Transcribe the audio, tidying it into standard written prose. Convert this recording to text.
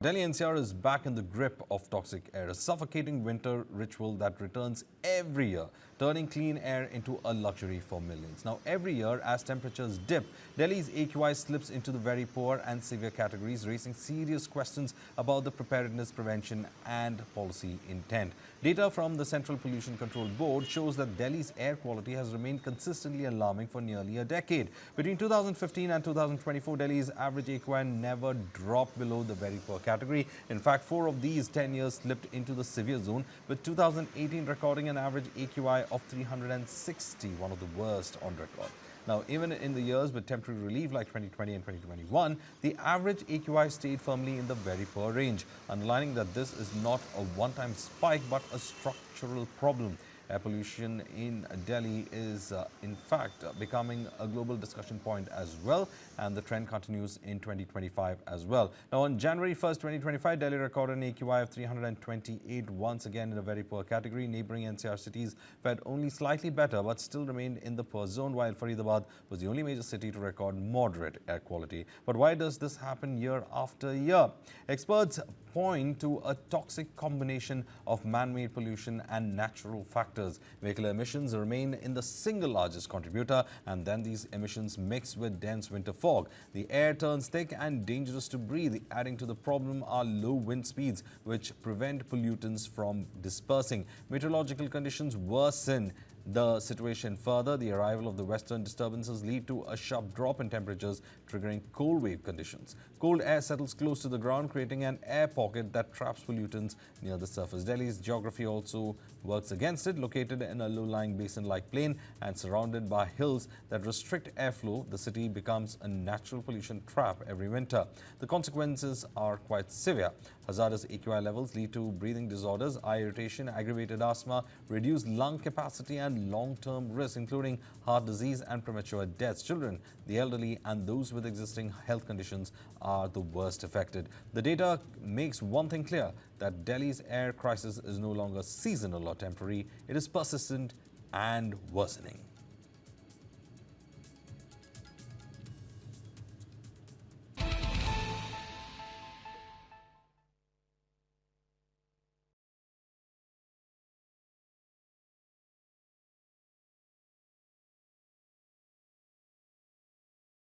Delhi-NCR is back in the grip of toxic air, a suffocating winter ritual that returns every year, turning clean air into a luxury for millions. Now, every year, as temperatures dip, Delhi's AQI slips into the very poor and severe categories, raising serious questions about the preparedness, prevention and policy intent. Data from the Central Pollution Control Board shows that Delhi's air quality has remained consistently alarming for nearly a decade. Between 2015 and 2024, Delhi's average AQI never dropped below the very poor category. In fact, 4 of these 10 years slipped into the severe zone, with 2018 recording an average AQI of 360, one of the worst on record. Now, even in the years with temporary relief like 2020 and 2021, the average AQI stayed firmly in the very poor range, underlining that this is not a one-time spike but a structural problem. Air pollution in Delhi is, in fact, becoming a global discussion point as well, and the trend continues in 2025 as well. Now, on January 1st, 2025, Delhi recorded an AQI of 328, once again in a very poor category. Neighboring NCR cities fared only slightly better, but still remained in the poor zone, while Faridabad was the only major city to record moderate air quality. But why does this happen year after year? Experts point to a toxic combination of man-made pollution and natural factors. Vehicular emissions remain in the single largest contributor, and then these emissions mix with dense winter fog. The air turns thick and dangerous to breathe. Adding to the problem are low wind speeds, which prevent pollutants from dispersing. Meteorological conditions worsen the situation further. The arrival of the western disturbances lead to a sharp drop in temperatures, triggering cold wave conditions. Cold air settles close to the ground, creating an air pocket that traps pollutants near the surface. Delhi's geography also works against it. Located in a low-lying basin-like plain and surrounded by hills that restrict airflow, the city becomes a natural pollution trap every winter. The consequences are quite severe. Hazardous AQI levels lead to breathing disorders, eye irritation, aggravated asthma, reduced lung capacity and long-term risks, including heart disease and premature deaths. Children, the elderly and those with existing health conditions are the worst affected. The data makes one thing clear, that Delhi's air crisis is no longer seasonal or temporary. It is persistent and worsening.